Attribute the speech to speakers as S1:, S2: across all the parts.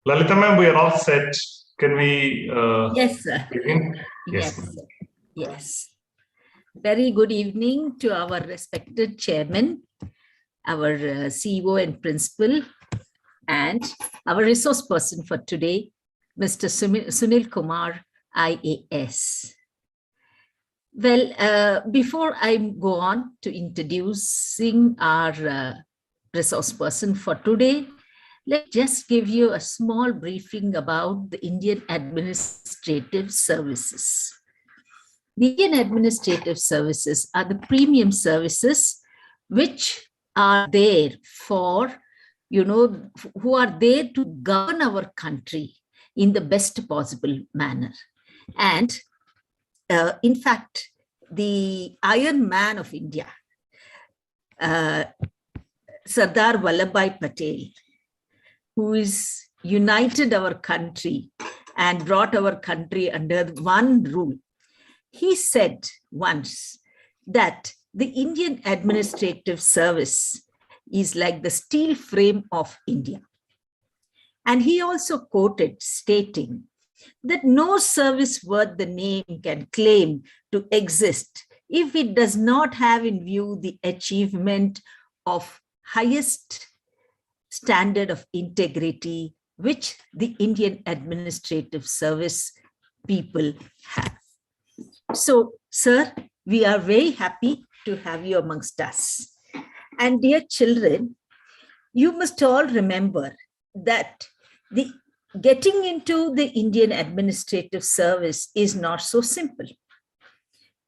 S1: Lalita ma'am, we are all set. Can we
S2: Yes, sir.
S1: begin?
S2: Yes, sir. Yes. Very good evening to our respected chairman, our CEO and principal, and our resource person for today, Mr. Sunil Kumar, IAS. Well, before I go on to introducing our resource person for today, let's just give you a small briefing about the Indian Administrative Services. The Indian Administrative Services are the premium services which are there for, who are there to govern our country in the best possible manner. And in fact, the Iron Man of India, Sardar Vallabhbhai Patel, who is united our country and brought our country under one rule. He said once that the Indian Administrative Service is like the steel frame of India. And he also quoted stating that no service worth the name can claim to exist if it does not have in view the achievement of highest standard of integrity which the Indian Administrative Service people have. So, sir, we are very happy to have you amongst us. And dear children, you must all remember that the getting into the Indian Administrative Service is not so simple.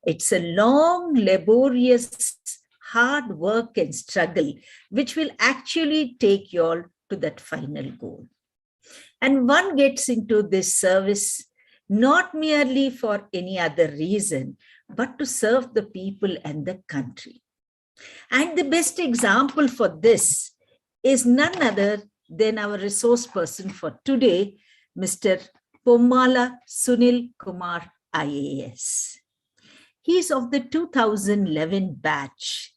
S2: It's a long, laborious, hard work and struggle, which will actually take you all to that final goal. And one gets into this service not merely for any other reason, but to serve the people and the country. And the best example for this is none other than our resource person for today, Mr. Pommala Sunil Kumar, IAS. He is of the 2011 batch,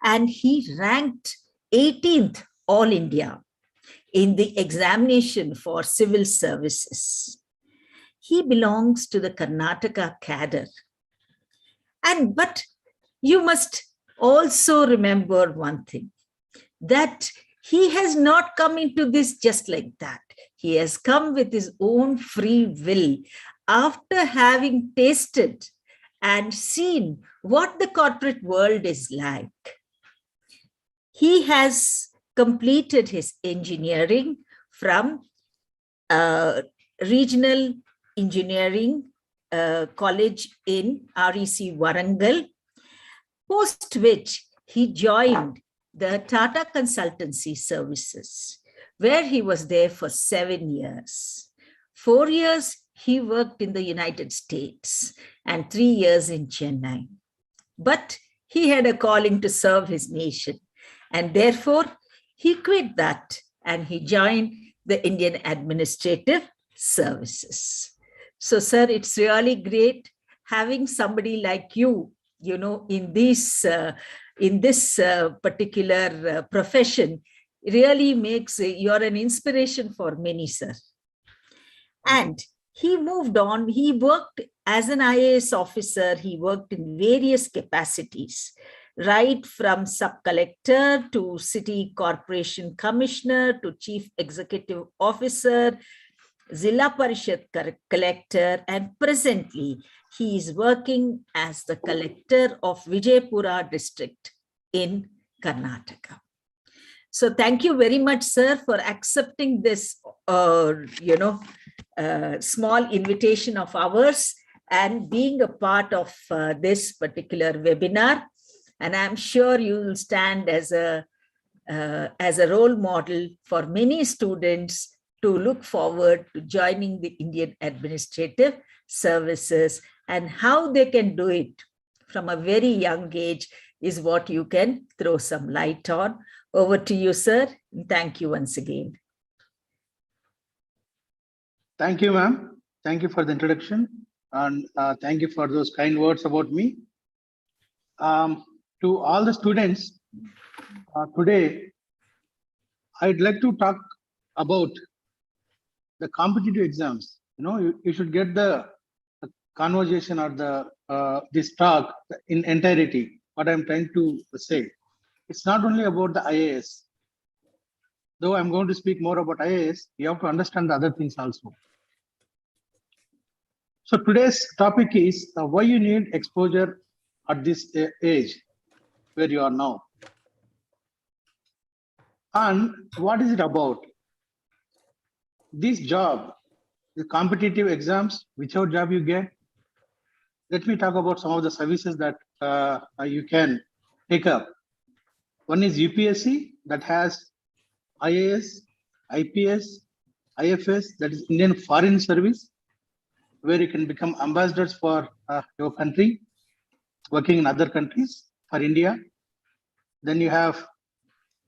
S2: and he ranked 18th All India in the examination for civil services. He belongs to the Karnataka cadre. But you must also remember one thing, that he has not come into this just like that. He has come with his own free will after having tasted and seen what the corporate world is like. He has completed his engineering from Regional Engineering College in REC Warangal, post which he joined the Tata Consultancy Services, where he was there for 7 years. 4 years he worked in the United States and 3 years in Chennai. But he had a calling to serve his nation, and therefore he quit that and he joined the Indian Administrative Services. So, sir, it's really great having somebody like you, in this particular profession. Really makes you're an inspiration for many, sir. And he moved on. He worked as an IAS officer. He worked in various capacities, right from sub-collector to city corporation commissioner to chief executive officer, Zilla Parishad collector, and presently he is working as the collector of Vijaypura district in Karnataka. So thank you very much, sir, for accepting this, small invitation of ours and being a part of this particular webinar. And I'm sure you will stand as a role model for many students to look forward to joining the Indian Administrative Services, and how they can do it from a very young age is what you can throw some light on. Over to you, sir. Thank you once again.
S3: Thank you, ma'am. Thank you for the introduction, and thank you for those kind words about me. To all the students, today I'd like to talk about the competitive exams, you should get the conversation or this talk in entirety. What I'm trying to say, it's not only about the IAS. Though I'm going to speak more about IAS, you have to understand the other things also. So today's topic is why you need exposure at this age where you are now. And what is it about? This job, the competitive exams, whichever job you get, let me talk about some of the services that you can take up. One is UPSC, that has IAS, IPS, IFS, that is Indian Foreign Service, where you can become ambassadors for your country, working in other countries for India. Then you have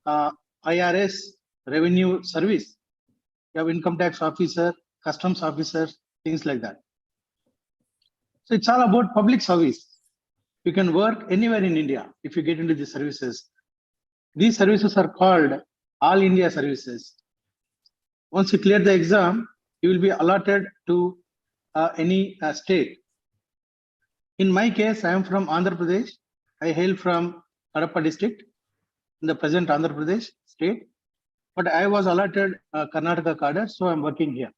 S3: IRS, Revenue Service. You have income tax officer, customs officer, things like that. So it's all about public service. You can work anywhere in India if you get into these services. These services are called All India Services. Once you clear the exam, you will be allotted to any state. In my case, I am from Andhra Pradesh. I hail from Kadapa district in the present Andhra Pradesh state, but I was allotted Karnataka cadre, so I'm working here.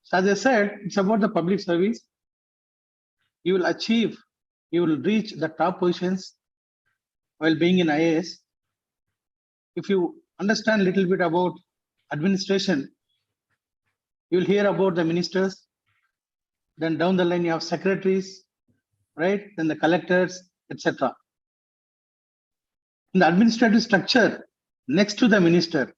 S3: So as I said, it's about the public service. You will reach the top positions while being in IAS. If you understand a little bit about administration, you'll hear about the ministers. Then down the line, you have secretaries, right? Then the collectors, etc. In the administrative structure, next to the minister,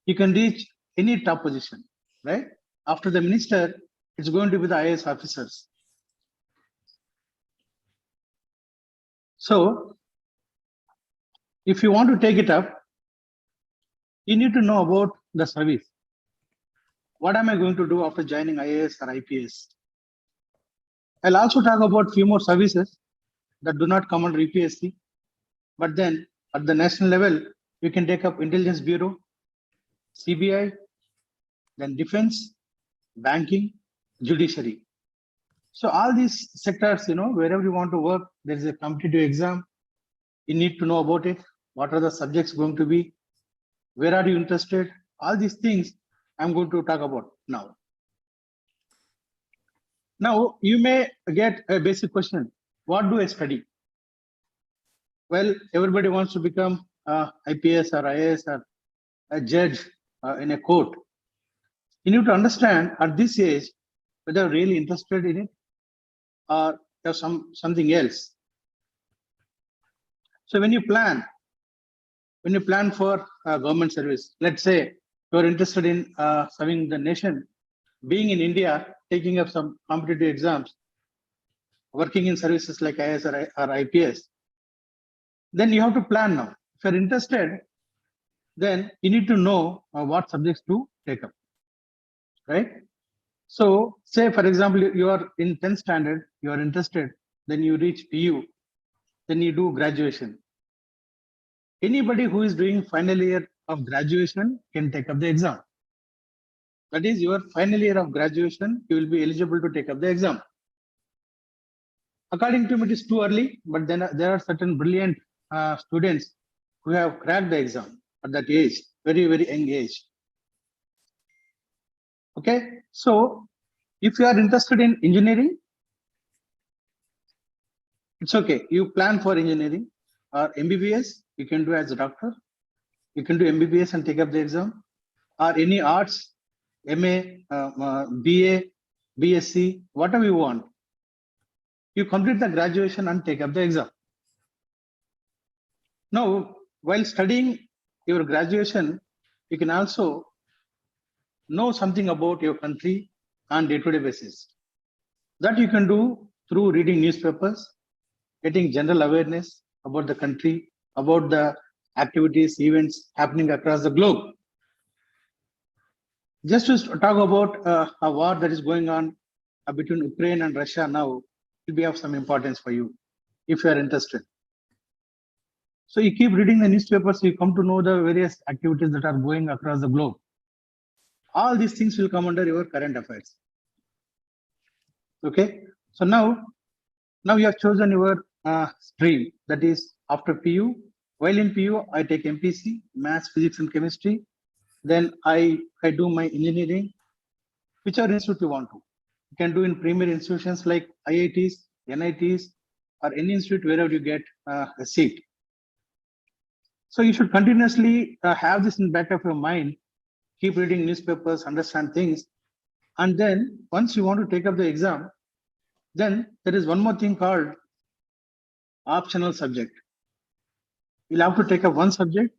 S3: you can reach any top position, right? After the minister, it's going to be the IAS officers. So, if you want to take it up, you need to know about the service. What am I going to do after joining IAS or IPS? I'll also talk about few more services that do not come under UPSC, but then at the national level, you can take up Intelligence Bureau, CBI, then Defense, Banking, Judiciary. So all these sectors, wherever you want to work, there is a competitive exam. You need to know about it. What are the subjects going to be? Where are you interested? All these things I'm going to talk about now. Now, you may get a basic question. What do I study? Well, everybody wants to become IPS or IAS or a judge in a court. You need to understand at this age whether you're really interested in it or there's something else. So when you plan for government service, let's say you're interested in serving the nation, being in India, taking up some competitive exams, working in services like IAS or IPS, then you have to plan now. If you're interested, then you need to know what subjects to take up, right? So say, for example, you are in 10th standard, you are interested, then you reach PU, then you do graduation. Anybody who is doing final year of graduation can take up the exam. That is, your final year of graduation, you will be eligible to take up the exam. According to me, it is too early, but then there are certain brilliant students who have cracked the exam at that age, very, very young age. Okay, so if you are interested in engineering, it's okay. You plan for engineering or MBBS, you can do as a doctor. You can do MBBS and take up the exam, or any arts, MA, BA, BSc, whatever you want. You complete the graduation and take up the exam. Now, while studying your graduation, you can also know something about your country on day-to-day basis. That you can do through reading newspapers, getting general awareness about the country, about the activities, events happening across the globe. Just to talk about a war that is going on between Ukraine and Russia now, will be of some importance for you if you are interested. So you keep reading the newspapers, you come to know the various activities that are going across the globe. All these things will come under your current affairs. Okay. So now you have chosen your stream, that is after PU. While in PU, I take MPC, Maths, Physics, and Chemistry. Then I do my engineering, whichever institute you want to. You can do in premier institutions like IITs, NITs, or any institute wherever you get a seat. So you should continuously have this in back of your mind, keep reading newspapers, understand things. And then once you want to take up the exam, then there is one more thing called optional subject. You'll have to take up one subject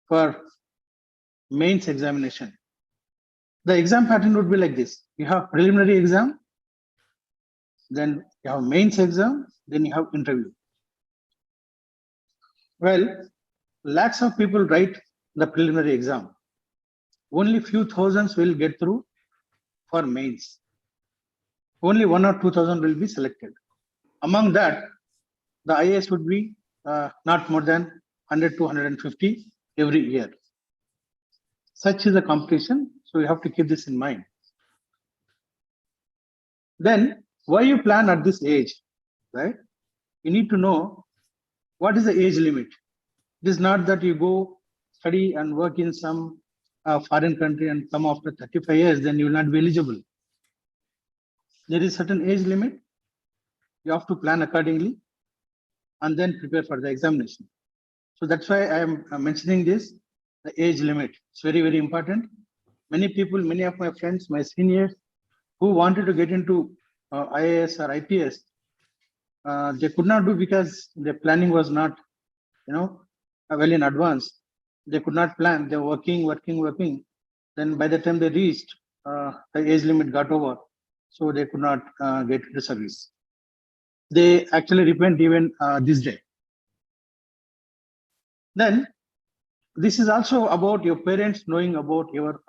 S3: for mains examination. The exam pattern would be like this. You have preliminary exam, then you have mains exam, then you have interview. Well, lakhs of people write the preliminary exam. Only few thousands will get through for mains. Only 1,000 or 2,000 will be selected. Among that, the IAS would be not more than 100 to 150 every year. Such is the competition, so you have to keep this in mind. Then, why you plan at this age, right? You need to know what is the age limit. It is not that you go study and work in some foreign country and come after 35 years, then you will not be eligible. There is certain age limit. You have to plan accordingly and then prepare for the examination. So that's why I am mentioning this, the age limit. It's very, very important. Many people, many of my friends, my seniors who wanted to get into IAS or IPS, they could not do because their planning was not, well in advance. They could not plan. They were working. Then by the time they reached, the age limit got over. So they could not get into service. They actually repent even this day. Then this is also about your parents knowing about your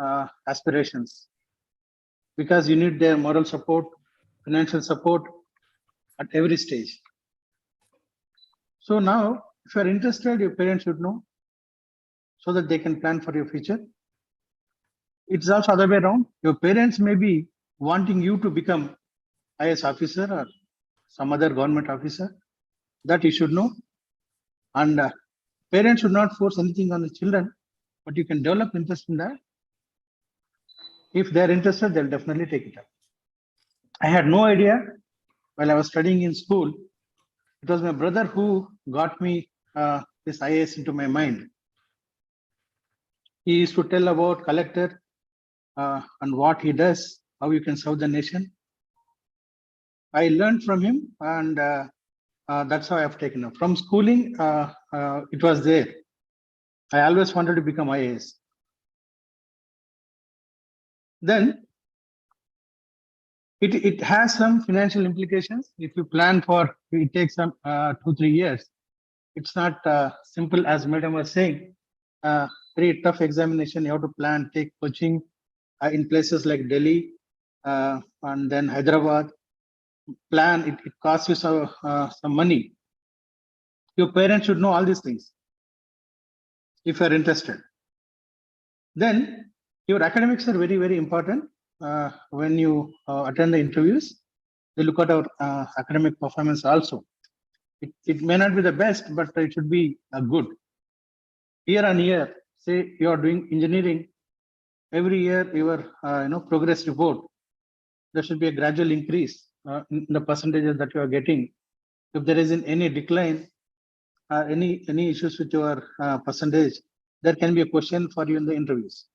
S3: aspirations, because you need their moral support, financial support at every stage. So now, if you are interested, your parents should know so that they can plan for your future. It's also other way around. Your parents may be wanting you to become IAS officer or some other government officer. That you should know. And parents should not force anything on the children, but you can develop interest in that. If they're interested, they'll definitely take it up. I had no idea while I was studying in school. It was my brother who got me this IAS into my mind. He used to tell about collector and what he does, how you can serve the nation. I learned from him, and that's how I have taken up. From schooling, it was there. I always wanted to become IAS. Then it has some financial implications. If you plan for, it takes some 2-3 years. It's not simple as Madam was saying. Very tough examination. You have to plan, take coaching in places like Delhi and then Hyderabad. Plan, it costs you some money. Your parents should know all these things if you are interested. Then your academics are very, very important. When you attend the interviews, they look at our academic performance also. It may not be the best, but it should be good. Year on year, say you are doing engineering, every year your progress report, there should be a gradual increase in the percentages that you are getting. If there is any decline, any issues with your percentage, there can be a question for you in the interviews.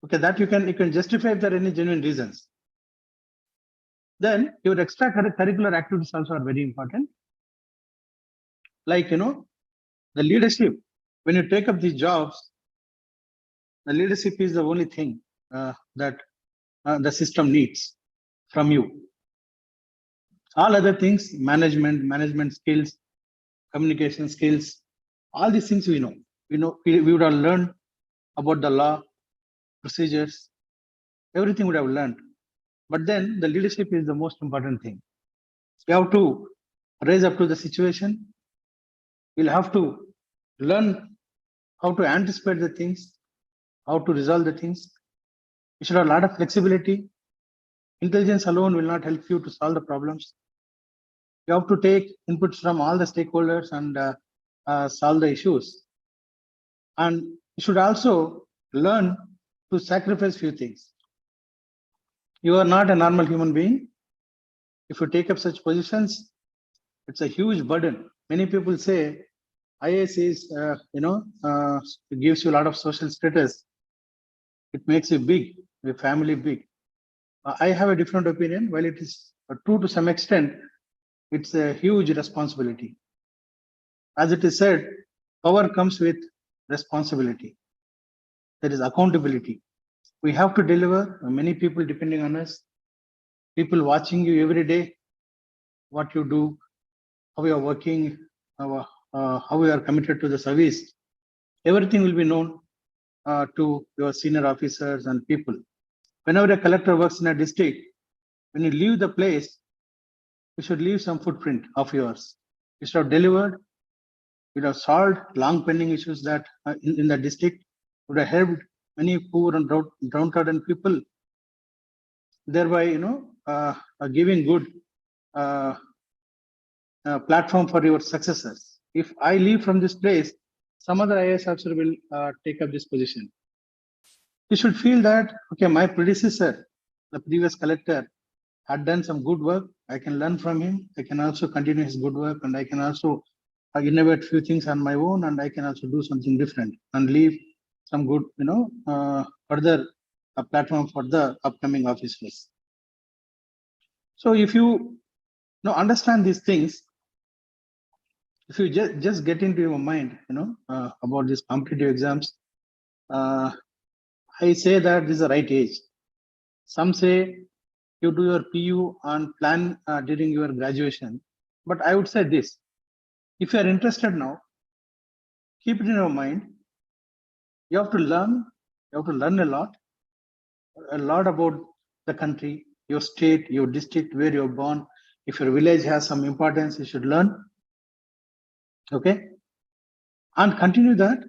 S3: Okay, that you can justify if there are any genuine reasons. Then your extracurricular activities also are very important. Like the leadership. When you take up these jobs, the leadership is the only thing that the system needs from you. All other things, management skills, communication skills, all these things we know. We would have learned about the law, procedures, everything would have learned. But then the leadership is the most important thing. You have to rise up to the situation. You'll have to learn how to anticipate the things, how to resolve the things. You should have a lot of flexibility. Intelligence alone will not help you to solve the problems. You have to take inputs from all the stakeholders and solve the issues. And you should also learn to sacrifice few things. You are not a normal human being. If you take up such positions, it's a huge burden. Many people say IAS is, it gives you a lot of social status. It makes you big, your family big. I have a different opinion. While it is true to some extent, it's a huge responsibility. As it is said, power comes with responsibility. There is accountability. We have to deliver. Many people depending on us, people watching you every day, what you do, how you are working, how you are committed to the service. Everything will be known to your senior officers and people. Whenever a collector works in a district, when you leave the place, you should leave some footprint of yours. You should have delivered, you would have solved long pending issues that in the district, would have helped many poor and downtrodden people, thereby giving good platform for your successors. If I leave from this place, some other IAS officer will take up this position. You should feel that, okay, my predecessor, the previous collector, had done some good work. I can learn from him. I can also continue his good work, and I can also innovate few things on my own, and I can also do something different and leave some good, further platform for the upcoming officers. So if you understand these things, if you just get into your mind, about these competitive exams, I say that this is the right age. Some say you do your PU and plan during your graduation. But I would say this, if you are interested now, keep it in your mind. You have to learn a lot about the country, your state, your district, where you're born. If your village has some importance, you should learn. Okay. And continue that.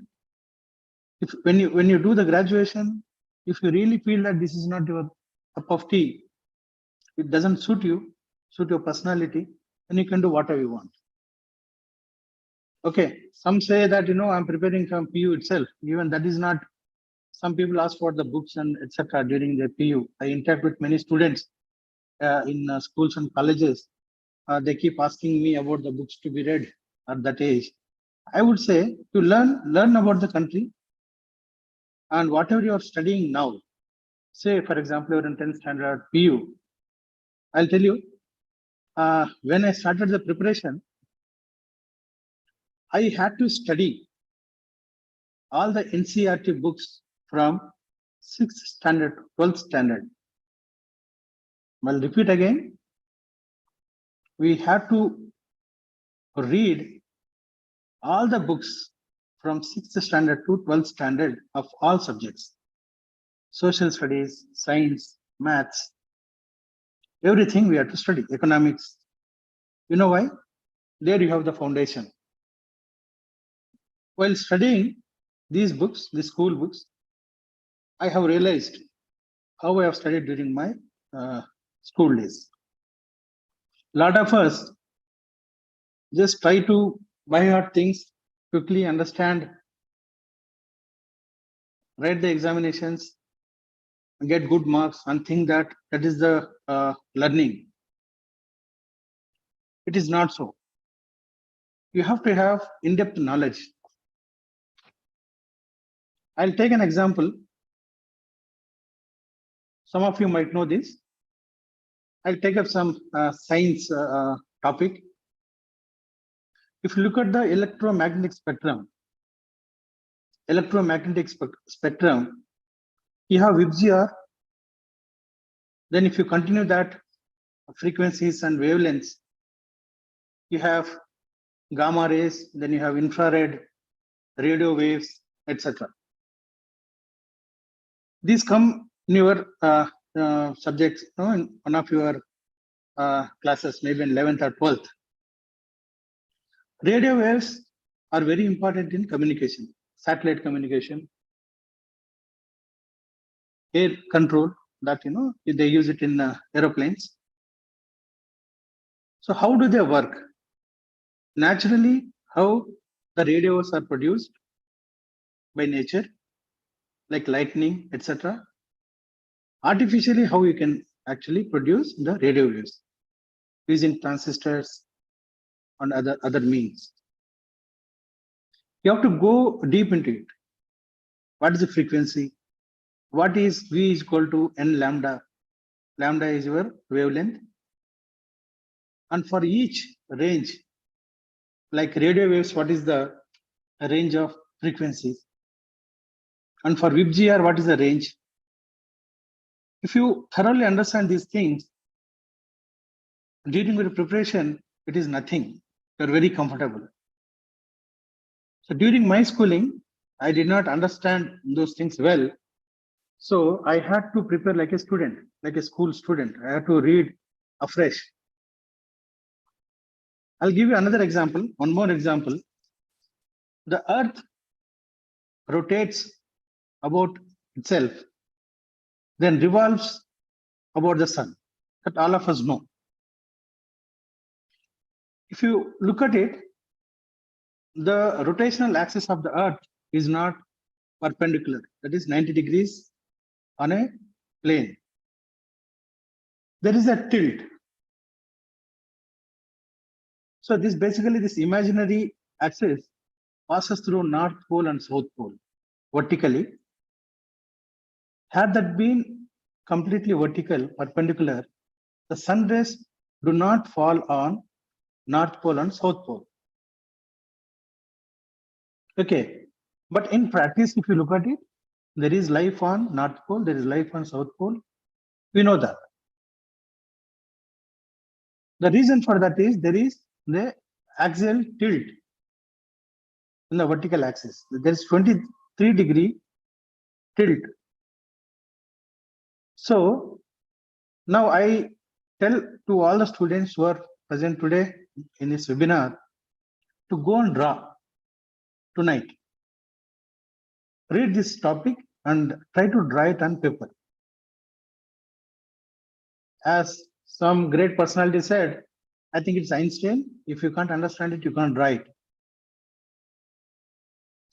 S3: If when you do the graduation, if you really feel that this is not your cup of tea, it doesn't suit your personality, then you can do whatever you want. Okay, some say that I'm preparing from PU itself. Even that is not. Some people ask for the books and etc. during their PU. I interact with many students in schools and colleges. They keep asking me about the books to be read at that age. I would say to learn about the country, and whatever you are studying now. Say, for example, you're in 10th standard PU. I'll tell you, when I started the preparation, I had to study all the NCERT books from 6th standard to 12th standard. I'll repeat again. We had to read all the books from 6th standard to 12th standard of all subjects. Social studies, science, maths, everything we have to study, economics. You know why? There you have the foundation. While studying these books, the school books, I have realized how I have studied during my school days. A lot of us just try to buy heart things, quickly understand, write the examinations, and get good marks, and think that is the learning. It is not so. You have to have in-depth knowledge. I'll take an example. Some of you might know this. I'll take up some science topic. If you look at the electromagnetic spectrum, you have VIBGYOR. Then if you continue that frequencies and wavelengths, you have gamma rays, then you have infrared, radio waves, etc. These come in your subjects, in one of your classes, maybe in 11th or 12th. Radio waves are very important in communication, satellite communication. air control that they use it in aeroplanes. So how do they work? Naturally, how the radio waves are produced by nature, like lightning, etc. Artificially, how you can actually produce the radio waves using transistors and other means. You have to go deep into it. What is the frequency? What is V is equal to N lambda? Lambda is your wavelength. And for each range, like radio waves, what is the range of frequencies? And for WIPGR, what is the range? If you thoroughly understand these things, during your preparation, it is nothing. You're very comfortable. So during my schooling, I did not understand those things well. So I had to prepare like a student, like a school student. I had to read afresh. I'll give you another example, one more example. The earth rotates about itself, then revolves about the sun, that all of us know. If you look at it, the rotational axis of the earth is not perpendicular, that is 90 degrees on a plane. There is a tilt. So this imaginary axis passes through North Pole and South Pole vertically. Had that been completely vertical, perpendicular, the sun rays do not fall on North Pole and South Pole. Okay, but in practice, if you look at it, there is life on North Pole, there is life on South Pole. We know that. The reason for that is there is the axial tilt in the vertical axis. There is 23-degree tilt. So now I tell to all the students who are present today in this webinar to go and draw tonight. Read this topic and try to draw it on paper. As some great personality said, I think it's Einstein. If you can't understand it, you can't draw it.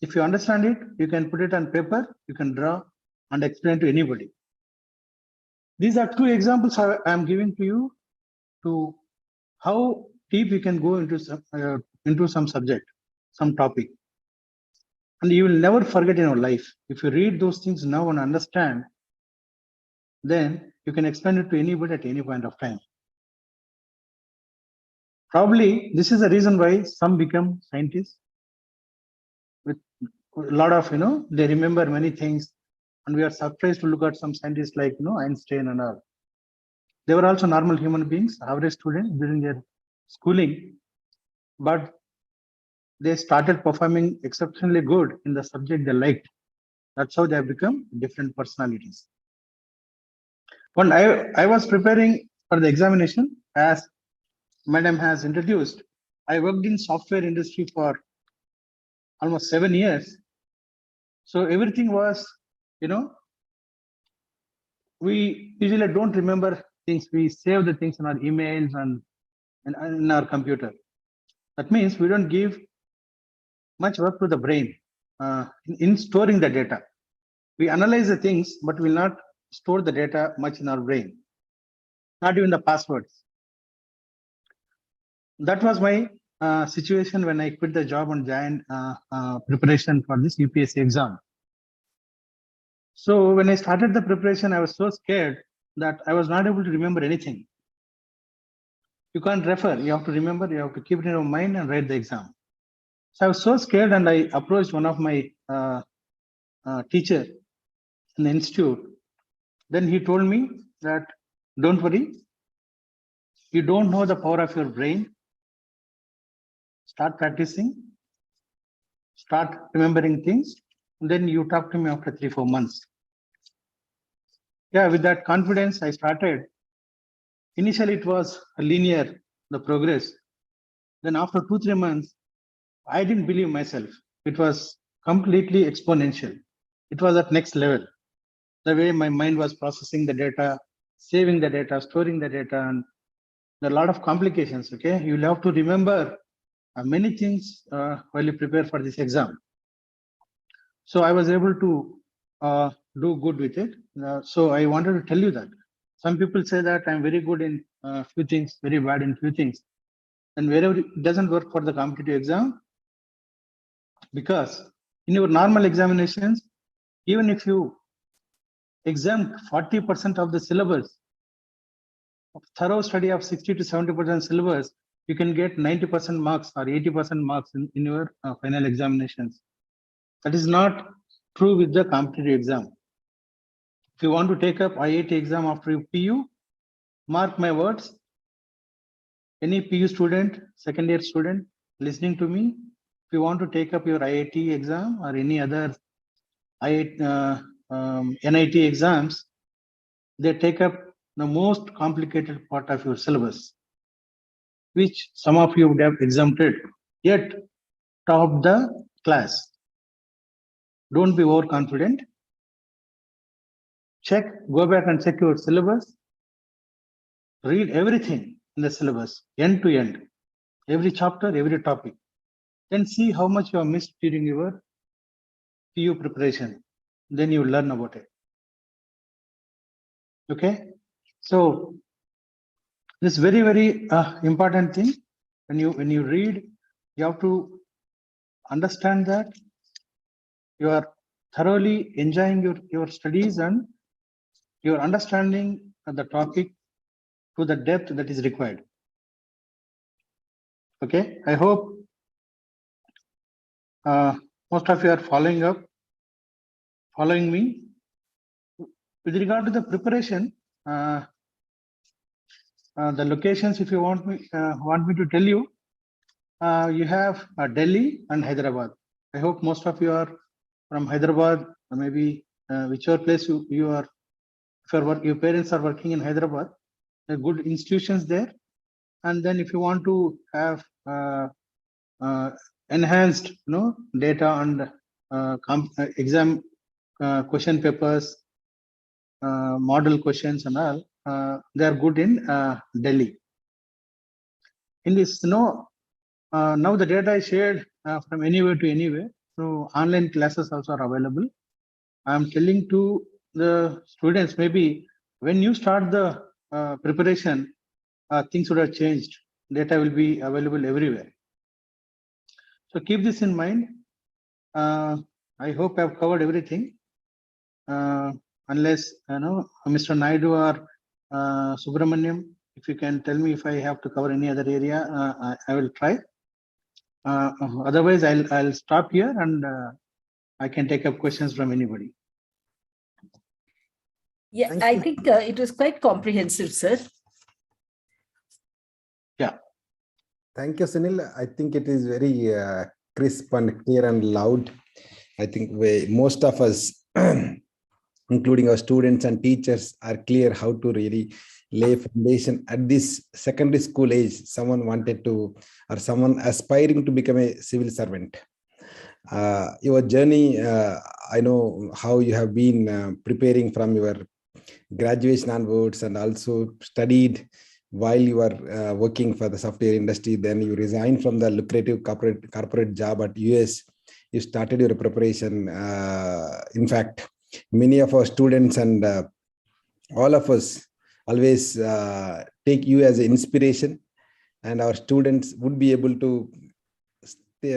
S3: If you understand it, you can put it on paper, you can draw and explain to anybody. These are two examples I am giving to you to how deep you can go into some subject, some topic. And you will never forget in your life. If you read those things now and understand, then you can explain it to anybody at any point of time. Probably this is the reason why some become scientists with a lot of, they remember many things. And we are surprised to look at some scientists like, Einstein and all. They were also normal human beings, average students during their schooling, but they started performing exceptionally good in the subject they liked. That's how they have become different personalities. When I was preparing for the examination, as Madam has introduced, I worked in software industry for almost 7 years. So everything was, we usually don't remember things. We save the things in our emails and in our computer. That means we don't give much work to the brain in storing the data. We analyze the things, but will not store the data much in our brain, not even the passwords. That was my situation when I quit the job and joined preparation for this UPSC exam. So when I started the preparation, I was so scared that I was not able to remember anything. You can't refer, you have to remember, you have to keep it in your mind and write the exam. So I was so scared and I approached one of my teacher in the institute. Then he told me that, don't worry, you don't know the power of your brain. Start practicing, start remembering things, and then you talk to me after 3-4 months. Yeah, with that confidence, I started. Initially, it was linear, the progress. Then after 2-3 months, I didn't believe myself. It was completely exponential. It was at next level. the way my mind was processing the data, saving the data, storing the data, and there are a lot of complications. Okay, you'll have to remember many things while you prepare for this exam. So I was able to do good with it. So I wanted to tell you that. Some people say that I'm very good in few things, very bad in few things. And wherever it doesn't work for the competitive exam, because in your normal examinations, even if you exempt 40% of the syllabus, thorough study of 60 to 70% syllabus, you can get 90% marks or 80% marks in your final examinations. That is not true with the competitive exam. If you want to take up IIT exam after PU, mark my words, any PU student, second year student listening to me, if you want to take up your IIT exam or any other NIT exams, they take up the most complicated part of your syllabus, which some of you would have exempted, yet top the class. Don't be overconfident. Check, go back and check your syllabus. Read everything in the syllabus, end to end, every chapter, every topic. Then see how much you have missed during your PU preparation. Then you learn about it. Okay, so this very, very important thing. When you read, you have to understand that you are thoroughly enjoying your studies and your understanding of the topic to the depth that is required. Okay, I hope most of you are following me. With regard to the preparation, the locations, if you want me to tell you, you have Delhi and Hyderabad. I hope most of you are from Hyderabad, or maybe whichever place you are. If your parents are working in Hyderabad, there are good institutions there. And then if you want to have enhanced data and exam question papers, model questions and all, they are good in Delhi. In this, now the data is shared from anywhere to anywhere. So online classes also are available. I'm telling to the students, maybe when you start the preparation, things would have changed. Data will be available everywhere. So keep this in mind. I hope I've covered everything. Unless Mr. Naidu or Subramaniam, if you can tell me if I have to cover any other area, I will try. Otherwise, I'll stop here and I can take up questions from anybody.
S2: Yeah, I think it was quite comprehensive, sir.
S3: Yeah.
S4: Thank you, Sunil. I think it is very crisp and clear and loud. I think most of us, including our students and teachers, are clear how to really lay foundation at this secondary school age. Someone wanted to, or someone aspiring to become a civil servant. Your journey, I know how you have been preparing from your graduation onwards and also studied while you were working for the software industry. Then you resigned from the lucrative corporate job at US. You started your preparation. In fact, many of our students and all of us always take you as an inspiration, and our students would be able to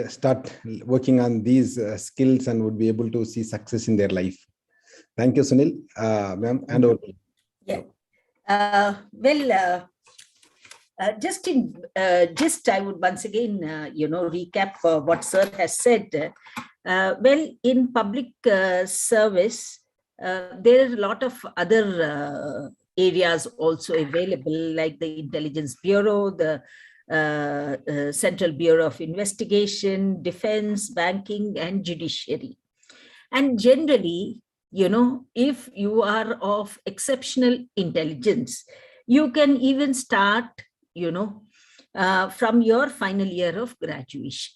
S4: start working on these skills and would be able to see success in their life. Thank you, Sunil. Ma'am, and over.
S2: Yeah. Just I would once again, recap what sir has said. In public service, there are a lot of other areas also available, like the Intelligence Bureau, the Central Bureau of Investigation, Defense, Banking, and Judiciary. And generally, if you are of exceptional intelligence, you can even start, from your final year of graduation.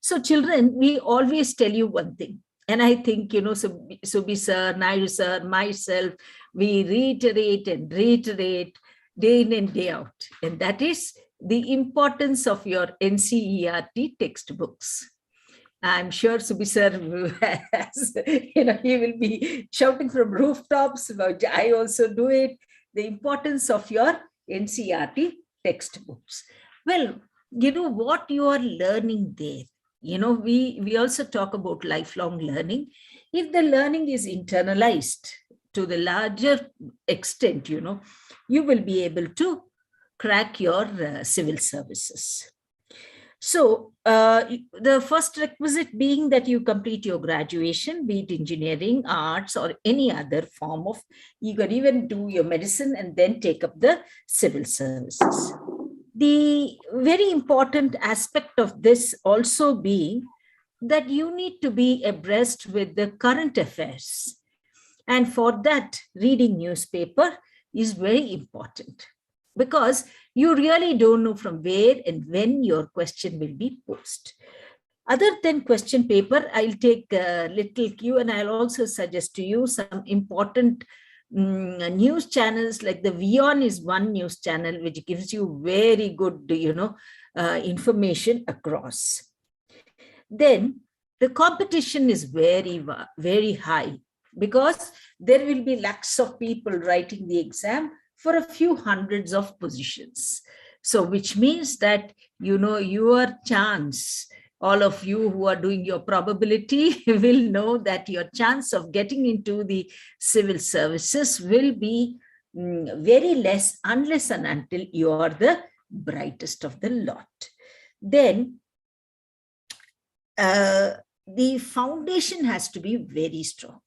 S2: So children, we always tell you one thing. And I think, Subi sir, Naidu sir, myself, we reiterate and reiterate day in and day out. And that is the importance of your NCERT textbooks. I'm sure Subi sir has, he will be shouting from rooftops, but I also do it, the importance of your NCERT textbooks. Well, what you are learning there, we also talk about lifelong learning. If the learning is internalized to the larger extent, you will be able to crack your civil services. So the first requisite being that you complete your graduation, be it engineering, arts, or any other form of, you can even do your medicine and then take up the civil services. The very important aspect of this also being that you need to be abreast with the current affairs. And for that, reading newspaper is very important, because you really don't know from where and when your question will be posed. Other than question paper, I'll take a little cue, and I'll also suggest to you some important news channels, like the WION is one news channel which gives you very good, information across. Then the competition is very, very high, because there will be lakhs of people writing the exam for a few hundreds of positions. So which means that, your chance, all of you who are doing your probability will know that your chance of getting into the civil services will be very less unless and until you are the brightest of the lot. Then the foundation has to be very strong.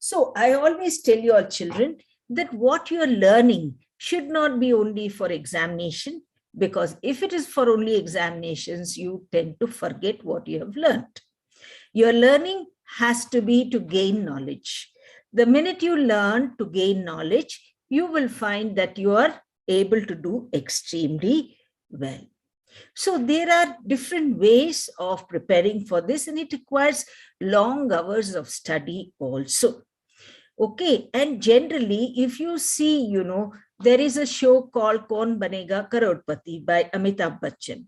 S2: So I always tell your children that what you are learning should not be only for examination, because if it is for only examinations, you tend to forget what you have learned. Your learning has to be to gain knowledge. The minute you learn to gain knowledge, you will find that you are able to do extremely well. So there are different ways of preparing for this, and it requires long hours of study also. Okay, and generally, if you see, there is a show called Kaun Banega Crorepati by Amitabh Bachchan.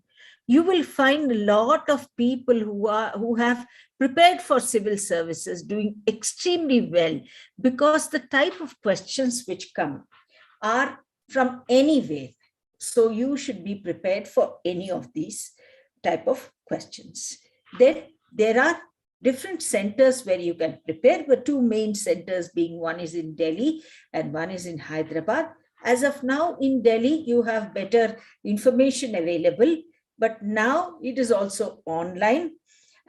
S2: You will find a lot of people who have prepared for civil services doing extremely well, because the type of questions which come are from anywhere. So you should be prepared for any of these type of questions. Then there are different centers where you can prepare, but two main centers being, one is in Delhi and one is in Hyderabad. As of now, in Delhi, you have better information available, but now it is also online.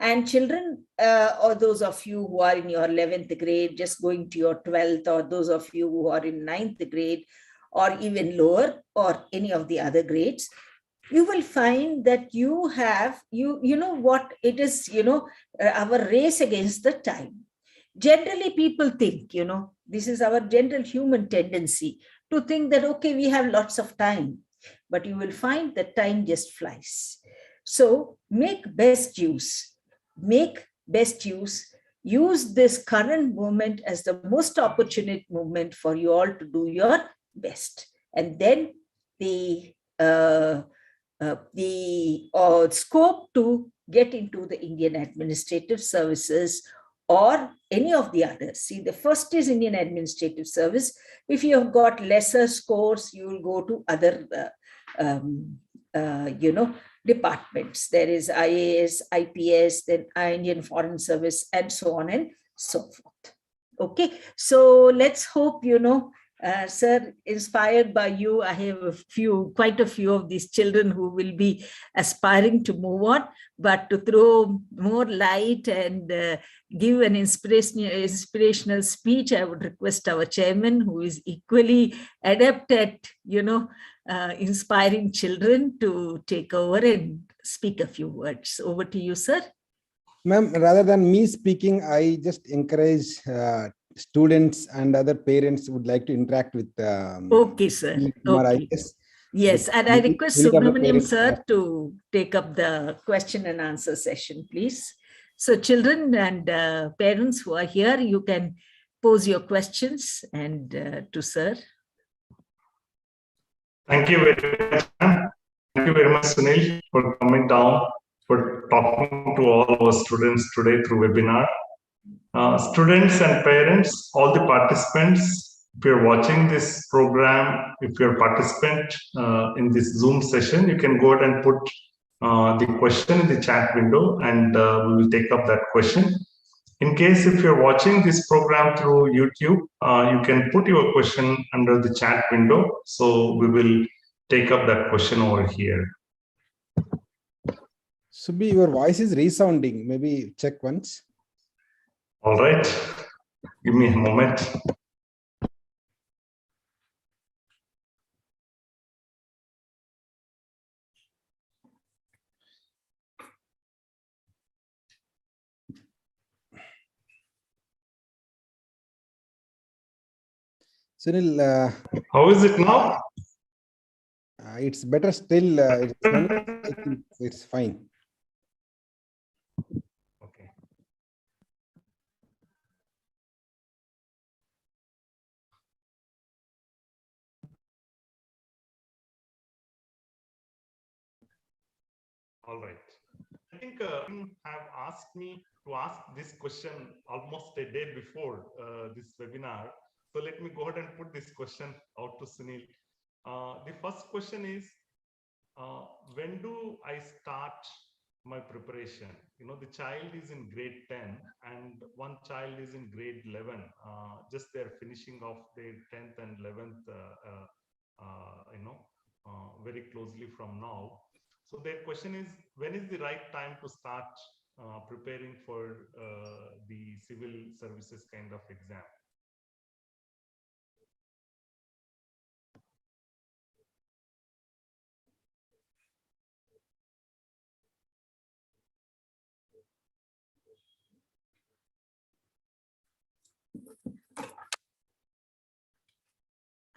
S2: And children, or those of you who are in your 11th grade, just going to your 12th, or those of you who are in 9th grade, or even lower, or any of the other grades, you will find that you have, you know what it is, our race against the time. Generally, people think, this is our general human tendency to think that, okay, we have lots of time, but you will find that time just flies. So make best use, use this current moment as the most opportune moment for you all to do your best. And then the scope to get into the Indian Administrative Services or any of the others. See, the first is Indian Administrative Service. If you have got lesser scores, you will go to other, departments. There is IAS, IPS, then Indian Foreign Service, and so on and so forth. Okay, so let's hope, sir, inspired by you, I have quite a few of these children who will be aspiring to move on, but to throw more light and give an inspirational speech, I would request our chairman, who is equally adept at, inspiring children, to take over and speak a few words. Over to you, sir.
S4: Ma'am, rather than me speaking, I just encourage students and other parents would like to interact with
S2: okay, sir.
S4: Kumar,
S2: okay.
S4: IAS.
S2: Yes, and I request Subramaniam sir to take up the question and answer session, please. So children and parents who are here, you can pose your questions and to sir.
S1: Thank you very much, ma'am. Thank you very much, Sunil, for coming down, for talking to all our students today through webinar. Students and parents, all the participants, if you're watching this program, if you're a participant in this Zoom session, you can go ahead and put the question in the chat window, and we will take up that question. In case if you're watching this program through YouTube, you can put your question under the chat window. So we will take up that question over here.
S4: Subhi, your voice is resounding. Maybe check once.
S1: All right. Give me a moment.
S4: Sunil,
S1: How is it now?
S4: it's better still. It's fine.
S1: Okay. All right. I think you have asked me to ask this question almost a day before this webinar. So let me go ahead and put this question out to Sunil. The first question is, when do I start my preparation? You know, the child is in grade 10 and one child is in grade 11. Just they're finishing off their 10th and 11th, very closely from now. So their question is, when is the right time to start preparing for the civil services kind of exam?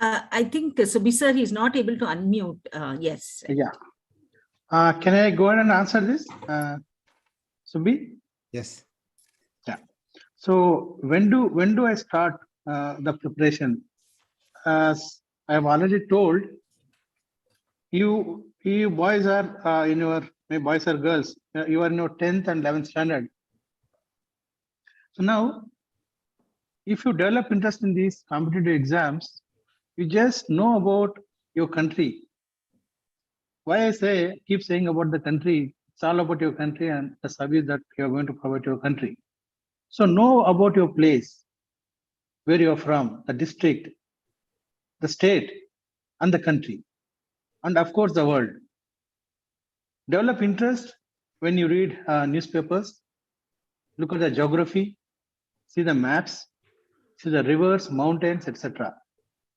S2: I think Subhi sir, he's not able to unmute. Yes.
S3: Yeah. Can I go ahead and answer this, Subhi?
S4: Yes.
S3: Yeah. So when do I start the preparation? As I have already told you, boys are in your boys or girls. You are in your 10th and 11th standard. So now, if you develop interest in these competitive exams, you just know about your country. Why I keep saying about the country, it's all about your country and the service that you're going to provide to your country. So know about your place, where you're from, the district, the state, and the country, and of course the world. Develop interest when you read newspapers, look at the geography, see the maps, see the rivers, mountains, etc.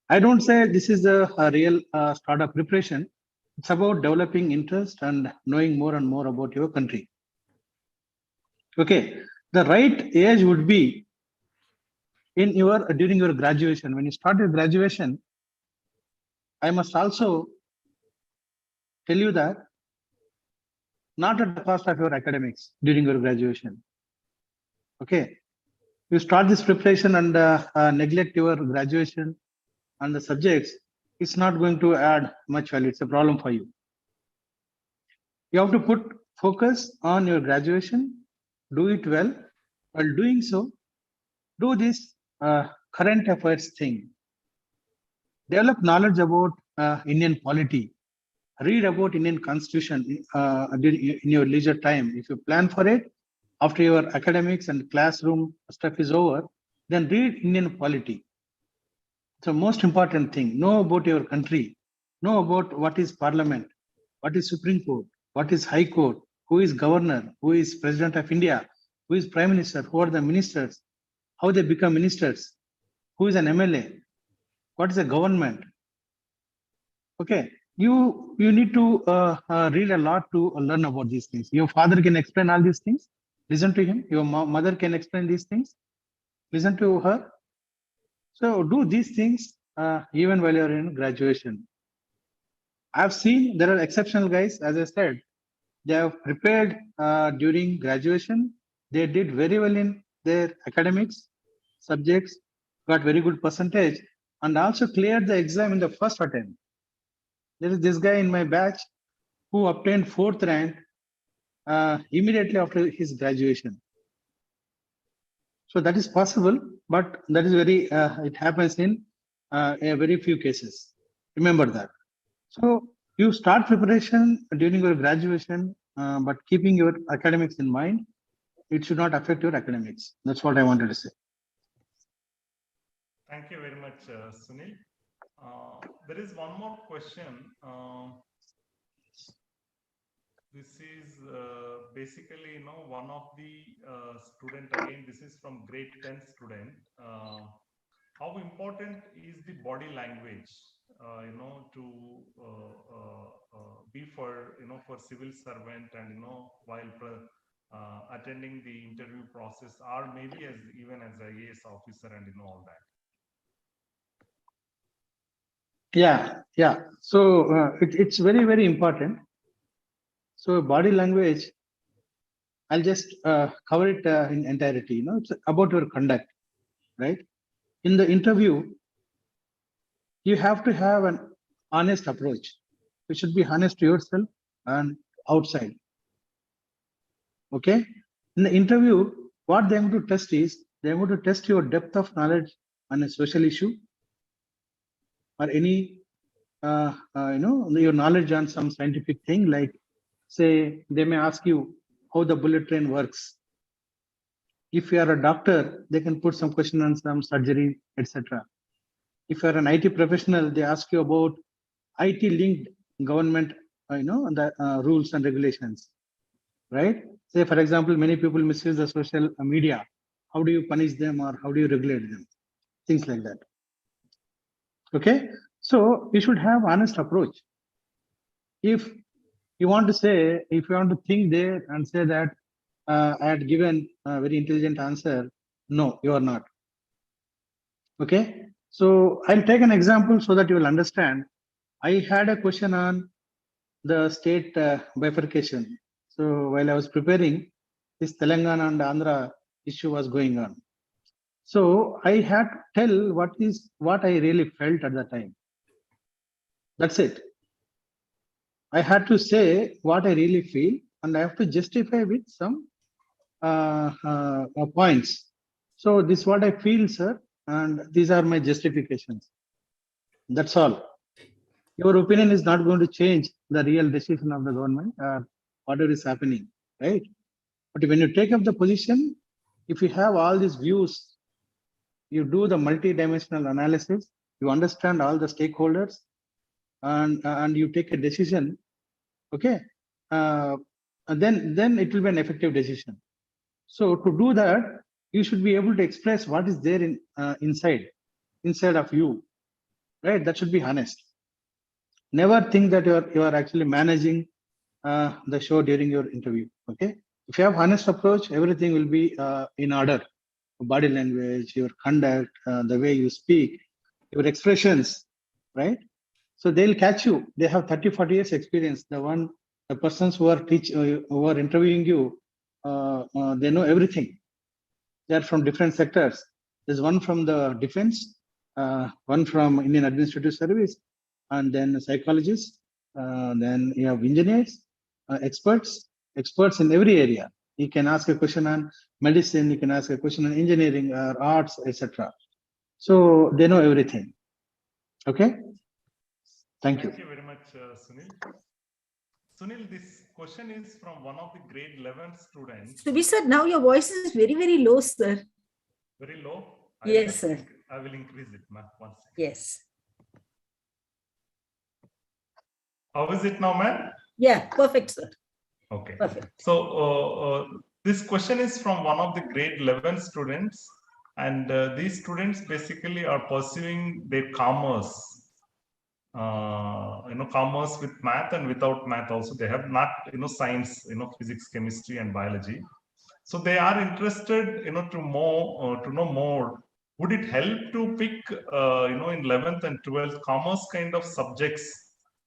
S3: I don't say this is a real startup preparation. It's about developing interest and knowing more and more about your country. Okay, the right age would be in during your graduation. When you start your graduation, I must also tell you that not at the cost of your academics during your graduation. Okay, you start this preparation and neglect your graduation and the subjects, it's not going to add much value. It's a problem for you. You have to put focus on your graduation, do it well. While doing so, do this current affairs thing. Develop knowledge about Indian polity. Read about Indian constitution in your leisure time. If you plan for it, after your academics and classroom stuff is over, then read Indian polity. It's the most important thing. Know about your country. Know about what is parliament, what is Supreme Court, what is High Court, who is governor, who is President of India, who is Prime Minister, who are the ministers, how they become ministers, who is an MLA, what is a government. Okay, you need to read a lot to learn about these things. Your father can explain all these things. Listen to him. Your mother can explain these things. Listen to her. So do these things even while you're in graduation. I've seen there are exceptional guys, as I said, they have prepared during graduation they did very well in their academics, subjects, got very good percentage, and also cleared the exam in the first attempt. There is this guy in my batch who obtained 4th rank immediately after his graduation. So that is possible, but that is very, it happens in a very few cases. Remember that. So you start preparation during your graduation, but keeping your academics in mind, it should not affect your academics. That's what I wanted to say.
S1: Thank you very much, Sunil. There is one more question. This is basically, one of the student, again, this is from grade 10 student. How important is the body language, to be for, for civil servant and, while attending the interview process, or maybe as even as a IAS officer and, all that?
S3: Yeah. So it's very, very important. So body language, I'll just cover it in entirety. It's about your conduct, right? In the interview, you have to have an honest approach. You should be honest to yourself and outside. Okay? In the interview, what they're going to test is they're going to test your depth of knowledge on a social issue or any, your knowledge on some scientific thing. Like, say, they may ask you how the bullet train works. If you are a doctor, they can put some question on some surgery, etc. If you are an IT professional, they ask you about IT-linked government, the rules and regulations, right? Say, for example, many people misuse the social media. How do you punish them or how do you regulate them? Things like that. Okay, so you should have honest approach. If you want to say, if you want to think there and say that I had given a very intelligent answer, no, you are not. Okay, so I'll take an example so that you will understand. I had a question on the state bifurcation. So while I was preparing, this Telangana and Andhra issue was going on. So I had to tell what I really felt at the time. That's it. I had to say what I really feel, and I have to justify with some points. So this is what I feel, sir, and these are my justifications. That's all. Your opinion is not going to change the real decision of the government or whatever is happening, right? But when you take up the position, if you have all these views, you do the multi-dimensional analysis, you understand all the stakeholders, and you take a decision, okay? And then it will be an effective decision. So to do that, you should be able to express what is there in inside of you, right? That should be honest. Never think that you are actually managing the show during your interview. Okay, if you have honest approach, everything will be in order. Body language, your conduct, the way you speak, your expressions, right? So they'll catch you. They have 30-40 years experience. The persons who are who are interviewing you, they know everything. They are from different sectors. There's one from the defense, one from Indian Administrative Service, and then psychologists, then you have engineers, experts in every area. You can ask a question on medicine, you can ask a question on engineering or arts, etc. So they know everything. Okay. Thank you.
S1: Thank you very much, Sunil. Sunil, this question is from one of the grade 11 students.
S2: So we said now your voice is very, very low, sir.
S1: Very low?
S2: Yes, sir.
S1: I will increase it, ma'am. 1 second.
S2: Yes.
S1: How is it now, ma'am?
S2: Yeah, perfect, sir.
S1: Okay.
S2: Perfect.
S1: So this question is from one of the grade 11 students, and these students basically are pursuing their commerce. Commerce with math and without math also. They have not, science, physics, chemistry, and biology. So they are interested, to know more. Would it help to pick, in 11th and 12th commerce kind of subjects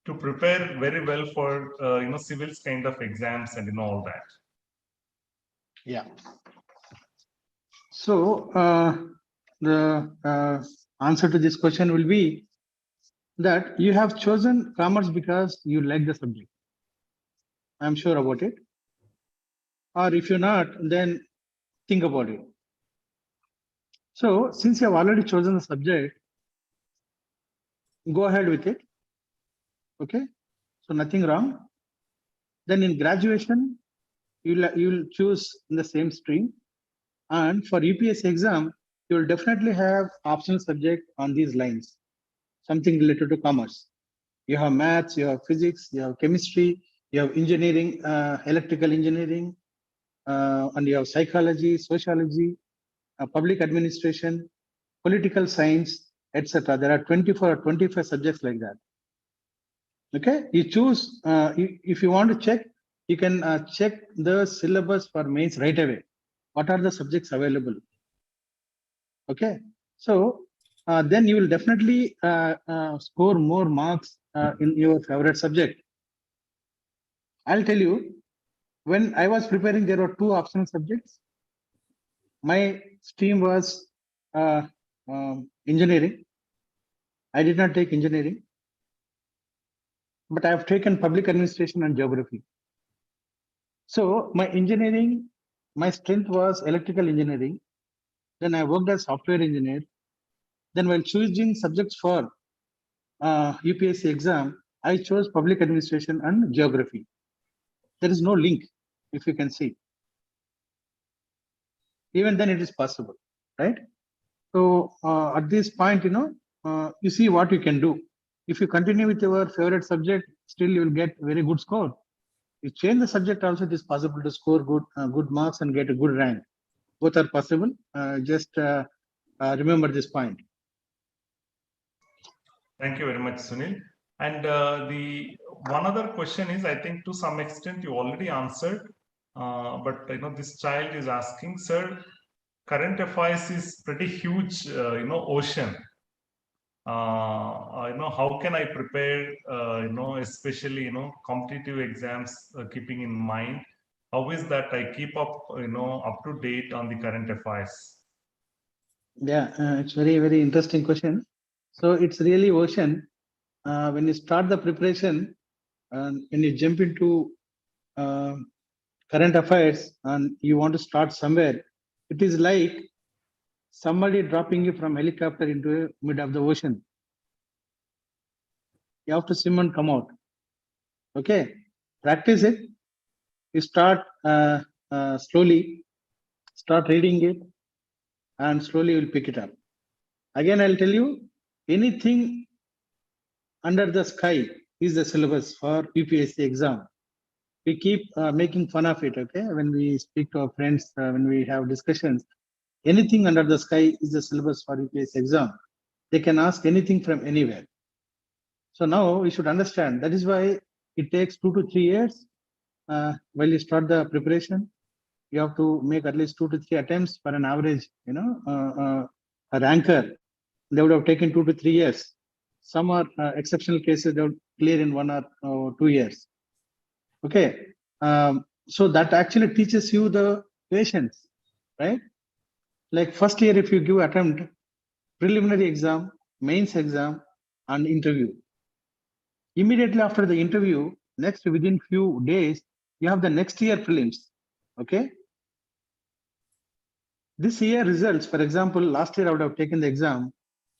S1: to prepare very well for, civils kind of exams and all that?
S3: Yeah. So the answer to this question will be that you have chosen commerce because you like the subject. I'm sure about it. Or if you're not, then think about it. So since you have already chosen the subject, go ahead with it. Okay. So nothing wrong. Then in graduation, you'll choose in the same stream. And for UPSC exam, you will definitely have optional subject on these lines, something related to commerce. You have maths, you have physics, you have chemistry, you have engineering, electrical engineering, and you have psychology, sociology, public administration, political science, etc. There are 24 or 25 subjects like that. Okay, you choose, if you want to check, you can check the syllabus for mains right away. What are the subjects available? Okay, so then you will definitely score more marks in your favorite subject. I'll tell you, when I was preparing, there were two optional subjects. My stream was engineering. I did not take engineering, but I have taken public administration and geography. So my engineering, my strength was electrical engineering. Then I worked as software engineer. Then while choosing subjects for UPSC exam, I chose public administration and geography. There is no link, if you can see. Even then it is possible, right? So at this point, you see what you can do. If you continue with your favorite subject, still you will get very good score. You change the subject also, it is possible to score good marks and get a good rank. Both are possible. Just remember this point.
S1: Thank you very much, Sunil. And the one other question is, I think to some extent you already answered, but this child is asking, sir, current affairs is pretty huge, ocean. How can I prepare, especially, competitive exams, keeping in mind, how is that I keep up, up to date on the current affairs?
S3: Yeah, it's very, very interesting question. So it's really ocean. When you start the preparation and when you jump into current affairs and you want to start somewhere, it is like somebody dropping you from helicopter into mid of the ocean. You have to swim and come out. Okay, practice it. You start slowly, start reading it, and slowly you'll pick it up. Again, I'll tell you, anything under the sky is the syllabus for UPSC exam. We keep making fun of it, okay? When we speak to our friends, when we have discussions, anything under the sky is the syllabus for UPSC exam. They can ask anything from anywhere. So now we should understand, that is why it takes 2 to 3 years. While you start the preparation, you have to make at least 2 to 3 attempts for an average, a ranker. They would have taken 2 to 3 years. Some are exceptional cases, they would clear in 1 or 2 years. Okay, so that actually teaches you the patience, right? Like first year, if you give attempt, preliminary exam, mains exam, and interview. Immediately after the interview, next within few days, you have the next year prelims. Okay. This year results, for example, last year I would have taken the exam.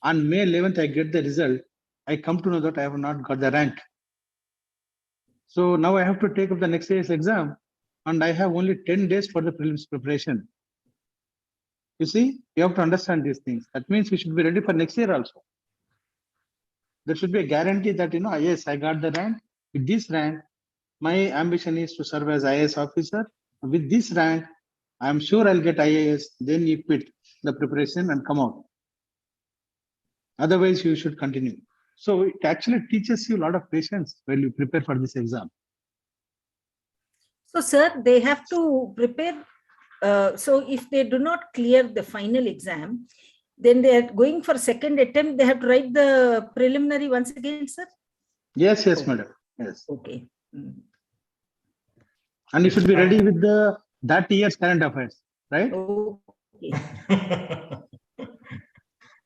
S3: On May 11th, I get the result. I come to know that I have not got the rank. So now I have to take up the next year's exam, and I have only 10 days for the prelims preparation. You see, you have to understand these things. That means we should be ready for next year also. There should be a guarantee that, yes, I got the rank. With this rank, my ambition is to serve as IAS officer. With this rank, I'm sure I'll get IAS. Then you quit the preparation and come out. Otherwise, you should continue. So it actually teaches you a lot of patience when you prepare for this exam.
S2: So, sir, they have to prepare. So if they do not clear the final exam, then they are going for second attempt. They have to write the preliminary once again, sir?
S3: Yes, madam. Yes.
S2: Okay.
S3: And you should be ready with the that year's current affairs, right?
S2: Okay.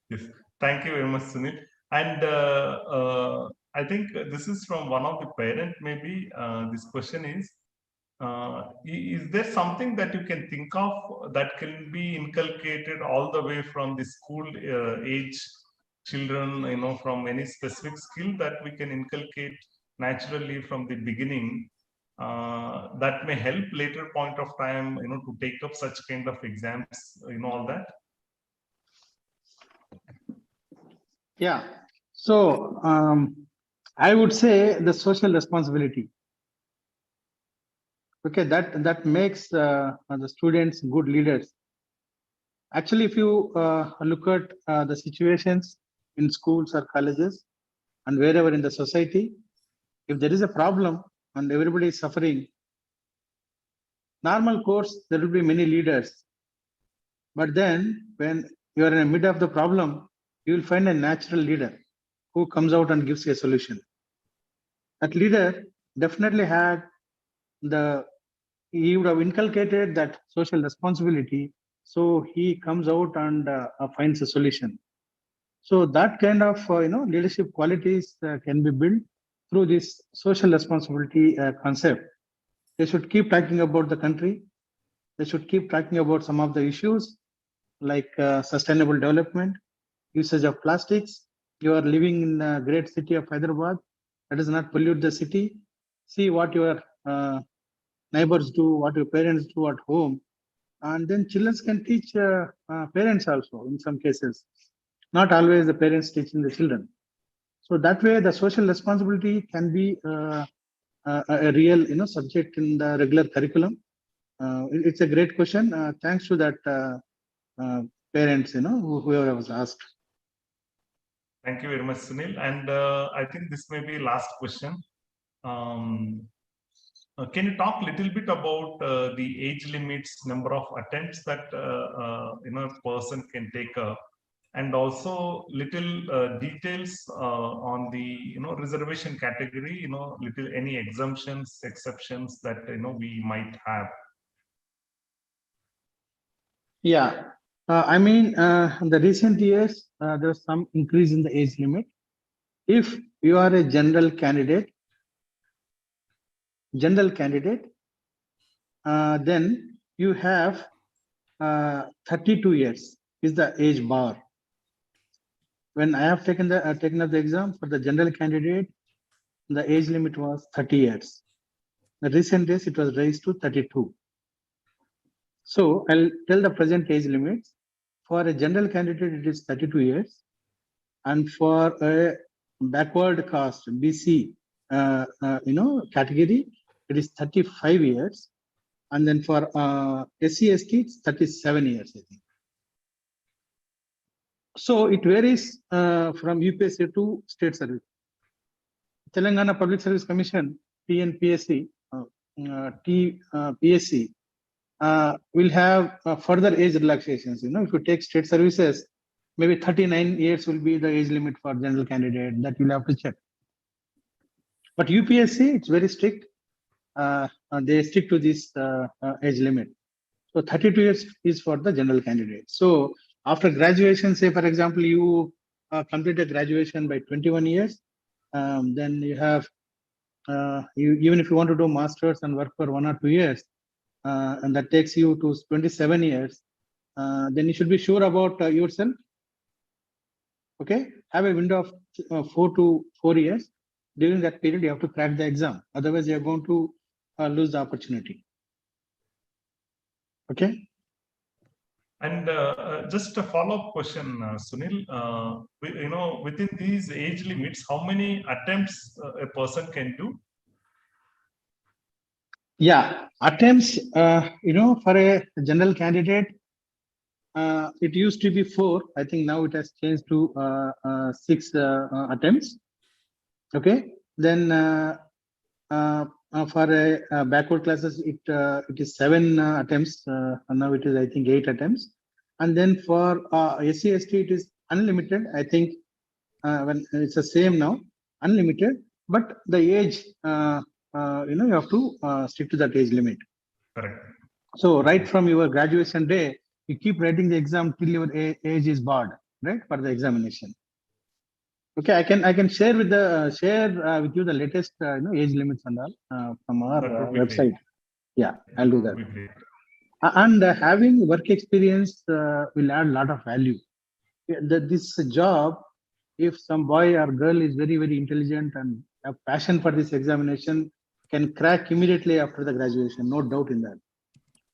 S1: Yes. Thank you very much, Sunil. And I think this is from one of the parent. Maybe this question is: is there something that you can think of that can be inculcated all the way from the school age children? From any specific skill that we can inculcate naturally from the beginning. That may help later point of time, to take up such kind of exams, all that.
S3: Yeah. So I would say the social responsibility. Okay, that makes the students good leaders. Actually, if you look at the situations in schools or colleges and wherever in the society, if there is a problem and everybody is suffering, normal course, there will be many leaders. But then when you are in the mid of the problem, you will find a natural leader who comes out and gives you a solution. That leader definitely he would have inculcated that social responsibility. So he comes out and finds a solution. So that kind of leadership qualities can be built through this social responsibility concept. They should keep talking about the country. They should keep talking about some of the issues like sustainable development, usage of plastics. You are living in a great city of Hyderabad. That does not pollute the city. See what your neighbors do, what your parents do at home. And then children can teach parents also in some cases. Not always the parents teaching the children. So that way the social responsibility can be a real subject in the regular curriculum. It's a great question. Thanks to that parents, whoever was asked.
S1: Thank you very much, Sunil. And I think this may be last question. Can you talk a little bit about the age limits, number of attempts that a person can take up, and also little details on the reservation category, little any exemptions, exceptions that we might have.
S3: Yeah, I mean, in the recent years, there's some increase in the age limit. If you are a general candidate, then you have 32 years is the age bar. When I have taken up the exam for the general candidate, the age limit was 30 years. The recent days, it was raised to 32. So I'll tell the present age limits. For a general candidate, it is 32 years. And for a backward caste, BC, category, it is 35 years. And then for SC, ST, it's 37 years, I think. So it varies from UPSC to state service. Telangana Public Service Commission, TNPSC, PSC, will have further age relaxations. If you take state services, maybe 39 years will be the age limit for general candidate that you'll have to check. But UPSC, it's very strict. They stick to this age limit. So 32 years is for the general candidate. So after graduation, say for example, you completed graduation by 21 years, then you have, even if you want to do masters and work for 1 or 2 years, and that takes you to 27 years, then you should be sure about yourself. Okay, have a window of 4 to 4 years. During that period, you have to crack the exam. Otherwise, you are going to lose the opportunity. Okay.
S1: And just a follow-up question, Sunil. Within these age limits, how many attempts a person can do?
S3: Yeah, attempts. For a general candidate, it used to be 4. I think now it has changed to 6 attempts. Okay. Then for a backward classes, it is 7 attempts. And now it is, I think, 8 attempts. And then for SC, ST, it is unlimited. I think when it's the same now, unlimited. But the age, you have to stick to that age limit.
S1: Correct.
S3: So right from your graduation day, you keep writing the exam till your age is barred, right, for the examination. Okay, I can share with with you the latest age limits and all from our
S1: That would be
S3: website.
S1: great.
S3: Yeah, I'll do
S1: That
S3: that.
S1: would be great.
S3: And having work experience will add a lot of value. Yeah, this job, if some boy or girl is very, very intelligent and have passion for this examination, can crack immediately after the graduation, no doubt in that.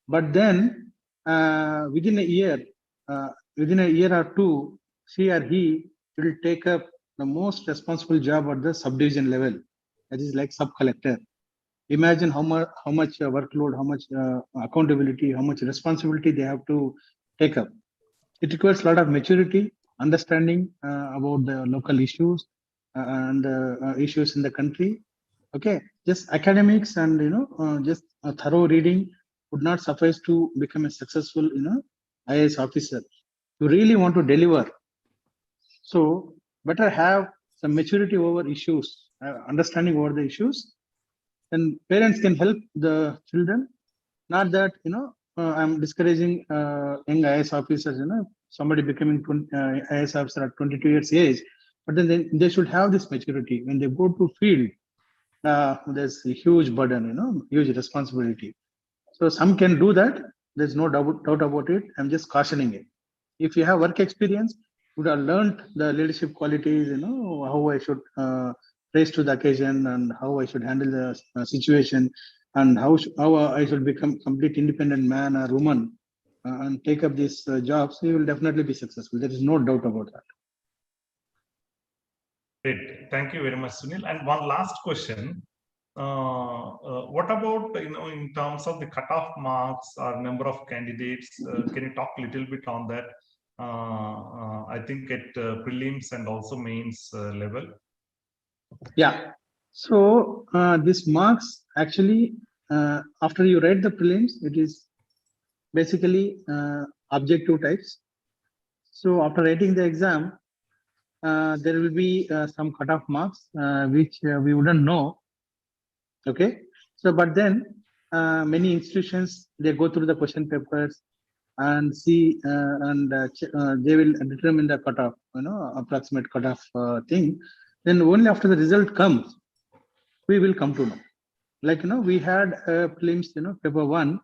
S3: But then within a year or two, she or he will take up the most responsible job at the subdivision level, that is like sub-collector. Imagine how much workload, how much accountability, how much responsibility they have to take up. It requires a lot of maturity, understanding about the local issues and issues in the country. Okay, just academics and just a thorough reading would not suffice to become a successful IAS officer. You really want to deliver, so better have some maturity over issues, understanding over the issues. And parents can help the children. Not that I'm discouraging young IAS officers. Somebody becoming IAS officer at 22 years age, but then they should have this maturity when they go to field. There's a huge burden, huge responsibility. So some can do that. There's no doubt about it. I'm just cautioning it. If you have work experience, you would have learned the leadership qualities, how I should rise to the occasion and how I should handle the situation and how I should become complete independent man or woman and take up these jobs. You will definitely be successful. There is no doubt about that.
S1: Great. Thank you very much, Sunil. And one last question. What about, in terms of the cutoff marks or number of candidates? Can you talk a little bit on that? I think at prelims and also mains level.
S3: Yeah. So this marks actually, after you write the prelims, it is basically objective types. So after writing the exam, there will be some cutoff marks which we wouldn't know. Okay. So, but then many institutions, they go through the question papers and see and they will determine the cutoff, approximate cutoff thing. Then only after the result comes, we will come to know. Like, we had prelims, paper 1,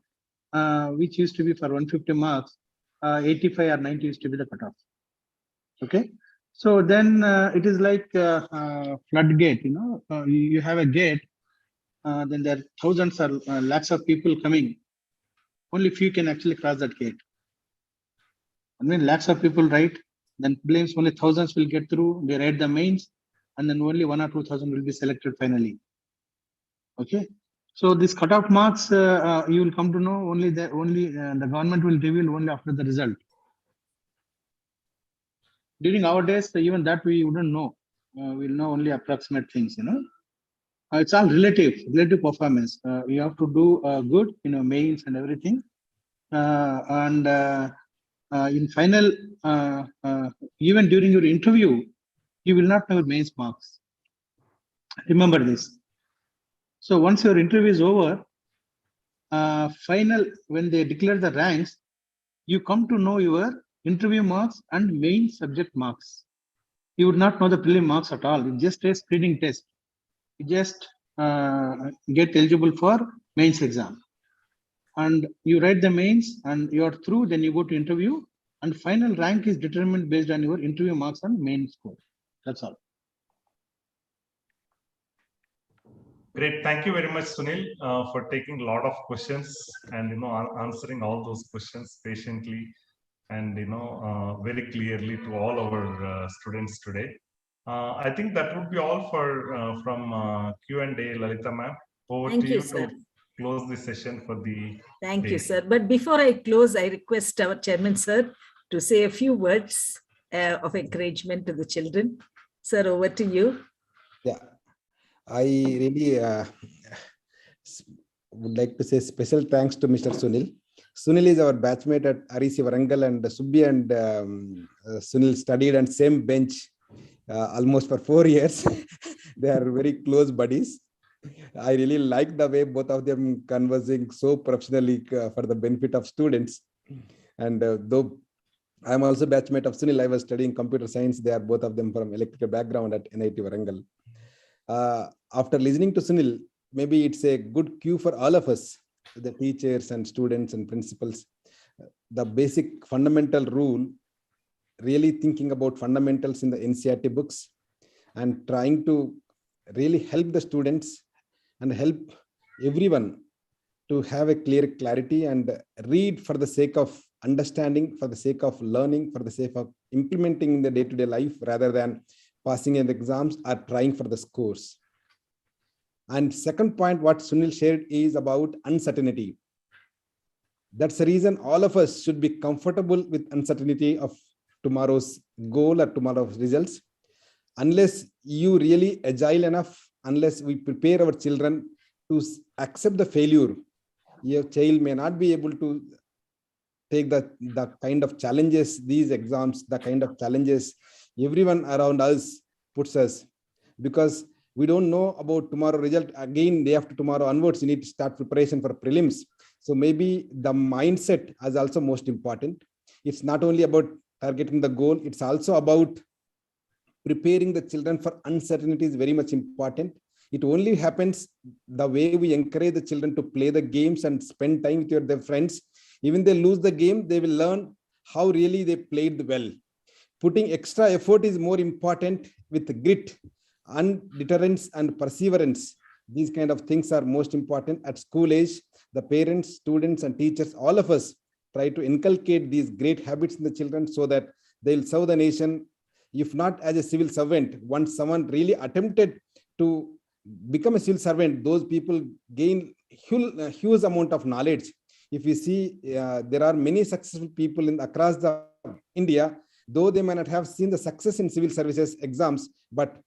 S3: which used to be for 150 marks, 85 or 90 used to be the cutoff. Okay. So then it is like floodgate, you have a gate, then there are thousands or lakhs of people coming. Only few can actually cross that gate. I mean, lakhs of people write, then prelims only thousands will get through, they write the mains, and then only 1,000 or 2,000 will be selected finally. Okay. So this cutoff marks, you will come to know only the government will reveal only after the result. During our days, even that we wouldn't know. We'll know only approximate things, It's all relative performance. You have to do good, mains and everything. And in final, even during your interview, you will not know mains marks. Remember this. So once your interview is over, final, when they declare the ranks, you come to know your interview marks and main subject marks. You would not know the prelim marks at all. It's just a screening test. You just get eligible for mains exam. And you write the mains and you're through, then you go to interview and final rank is determined based on your interview marks and main score. That's all.
S1: Great. Thank you very much, Sunil, for taking a lot of questions and, answering all those questions patiently and, very clearly to all our students today. I think that would be all for from Q&A, Lalita ma'am. Over
S2: Thank
S1: to
S2: you,
S1: you
S2: sir.
S1: to close the session for the
S2: Thank
S1: day.
S2: you, sir. But before I close, I request our chairman, sir, to say a few words of encouragement to the children. Sir, over to you.
S4: Yeah, I really would like to say special thanks to Mr. Sunil. Sunil is our batchmate at REC Varangal, and Subbi and Sunil studied on same bench almost for 4 years. They are very close buddies. I really like the way both of them conversing so professionally for the benefit of students. And though I'm also batchmate of Sunil, I was studying computer science. They are both of them from electrical background at NIT Warangal. After listening to Sunil, maybe it's a good cue for all of us, the teachers and students and principals. The basic fundamental rule, really thinking about fundamentals in the NCERT books and trying to really help the students and help everyone to have a clear clarity and read for the sake of understanding, for the sake of learning, for the sake of implementing in the day-to-day life rather than passing in the exams or trying for the scores. And second point, what Sunil shared is about uncertainty. That's the reason all of us should be comfortable with uncertainty of tomorrow's goal or tomorrow's results. Unless you really agile enough, unless we prepare our children to accept the failure, your child may not be able to take the kind of challenges, these exams, the kind of challenges everyone around us puts us, because we don't know about tomorrow result. Again, day after tomorrow onwards, you need to start preparation for prelims. So maybe the mindset is also most important. It's not only about targeting the goal, it's also about preparing the children for uncertainty is very much important. It only happens the way we encourage the children to play the games and spend time with their friends. Even they lose the game, they will learn how really they played well. Putting extra effort is more important with grit and deterrence and perseverance. These kind of things are most important at school age. The parents, students, and teachers, all of us try to inculcate these great habits in the children so that they'll serve the nation. If not as a civil servant, once someone really attempted to become a civil servant, those people gain huge amount of knowledge. If you see, there are many successful people across the India, though they might not have seen the success in civil services exams, but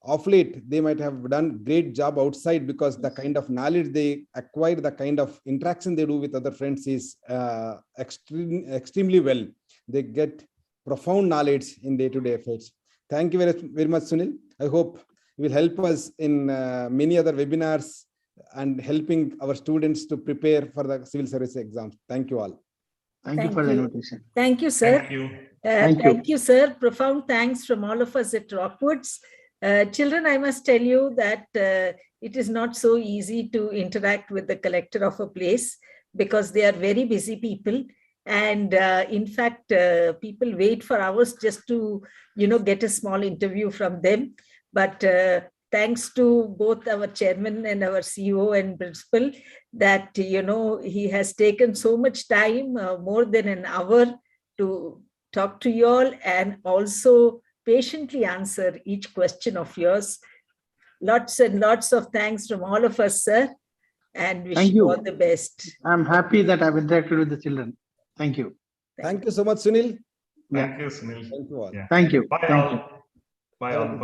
S4: of late they might have done great job outside because the kind of knowledge they acquire, the kind of interaction they do with other friends is extremely well. They get profound knowledge in day-to-day efforts. Thank you very much, Sunil. I hope you will help us in many other webinars and helping our students to prepare for the civil service exams. Thank you all.
S3: Thank you for the invitation.
S2: Thank you, sir.
S1: Thank you.
S2: Thank you, sir. Profound thanks from all of us at Rockwoods. Children, I must tell you that it is not so easy to interact with the collector of a place because they are very busy people. And in fact, people wait for hours just to, get a small interview from them. But thanks to both our chairman and our CEO and principal that, he has taken so much time, more than an hour, to talk to you all and also patiently answer each question of yours. Lots and lots of thanks from all of us, sir, and wish you all the best.
S3: I'm happy that I've interacted with the children. Thank you.
S4: Thank you so much, Sunil.
S1: Thank you, Sunil.
S4: Thank you all.
S1: Yeah.
S3: Thank you.
S1: Bye
S3: Thank
S1: all.
S3: you.
S1: Bye all. Bye.